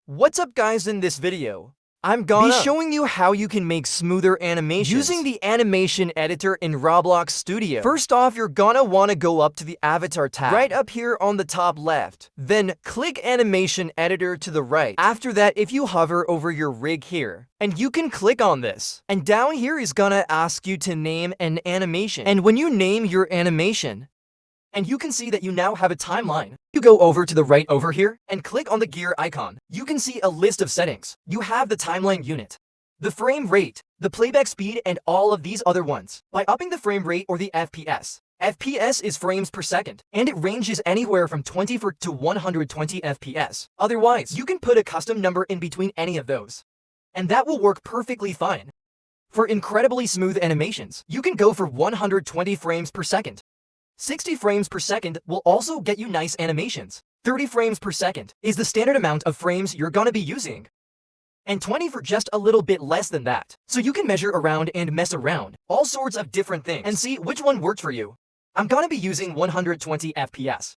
What's up guys, in this video, I'm gonna be showing you how you can make smoother animations using the animation editor in Roblox Studio. First off, you're gonna wanna go up to the avatar tab, right up here on the top left. Then click animation editor to the right. After that, if you hover over your rig here, and you can click on this. And down here is gonna ask you to name an animation. And when you name your animation, and you can see that you now have a timeline. You go over to the right over here and click on the gear icon. You can see a list of settings. You have the timeline unit, the frame rate, the playback speed, and all of these other ones. By upping the frame rate or the FPS, FPS is frames per second, and it ranges anywhere from 24 to 120 FPS. Otherwise, you can put a custom number in between any of those, and that will work perfectly fine. For incredibly smooth animations, you can go for 120 frames per second. 60 frames per second will also get you nice animations. 30 frames per second is the standard amount of frames you're gonna be using. And 20 for just a little bit less than that. So you can measure around and mess around all sorts of different things and see which one works for you. I'm gonna be using 120 FPS.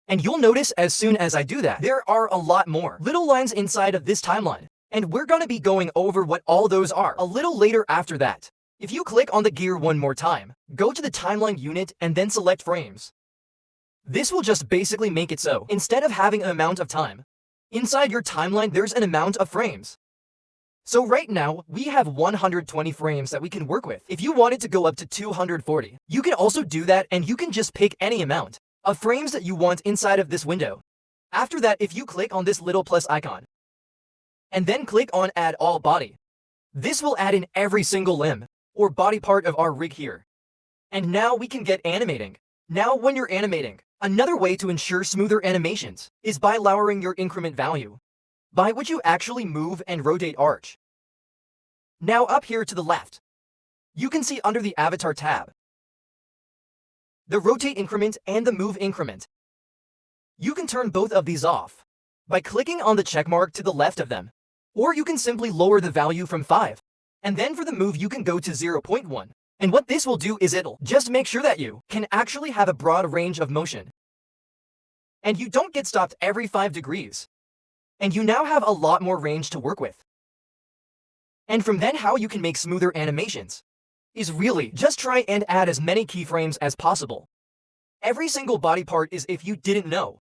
And you'll notice as soon as I do that, there are a lot more little lines inside of this timeline. And we're gonna be going over what all those are a little later after that. If you click on the gear one more time, go to the timeline unit and then select frames. This will just basically make it so, instead of having an amount of time, inside your timeline there's an amount of frames. So right now, we have 120 frames that we can work with. If you wanted to go up to 240, you can also do that, and you can just pick any amount of frames that you want inside of this window. After that, if you click on this little plus icon, and then click on Add All Body, this will add in every single limb or body part of our rig here. And now we can get animating. Now when you're animating, another way to ensure smoother animations is by lowering your increment value, by which you actually move and rotate arch. Now up here to the left, you can see under the avatar tab, the rotate increment and the move increment. You can turn both of these off by clicking on the check mark to the left of them, or you can simply lower the value from 5. And then for the move, you can go to 0.1. And what this will do is it'll just make sure that you can actually have a broad range of motion. And you don't get stopped every 5 degrees. And you now have a lot more range to work with. And from then, how you can make smoother animations is really just try and add as many keyframes as possible. Every single body part is if you didn't know.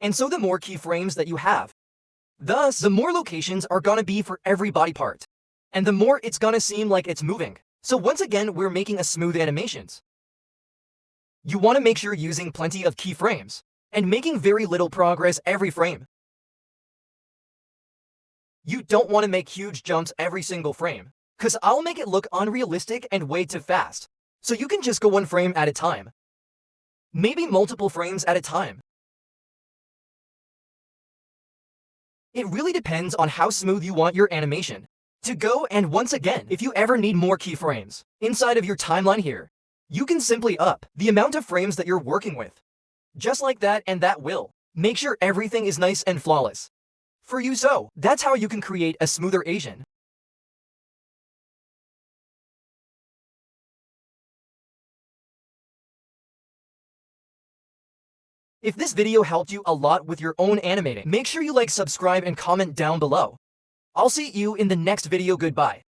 And so the more keyframes that you have, thus the more locations are gonna be for every body part. And the more it's gonna seem like it's moving. So once again, we're making a smooth animations. You wanna make sure you're using plenty of keyframes and making very little progress every frame. You don't wanna make huge jumps every single frame, cause I'll make it look unrealistic and way too fast. So you can just go one frame at a time. Maybe multiple frames at a time. It really depends on how smooth you want your animation to go. And once again, if you ever need more keyframes inside of your timeline here, you can simply up the amount of frames that you're working with. Just like that, and that will make sure everything is nice and flawless for you. So that's how you can create a smoother Asian. If this video helped you a lot with your own animating, make sure you like, subscribe, and comment down below. I'll see you in the next video. Goodbye.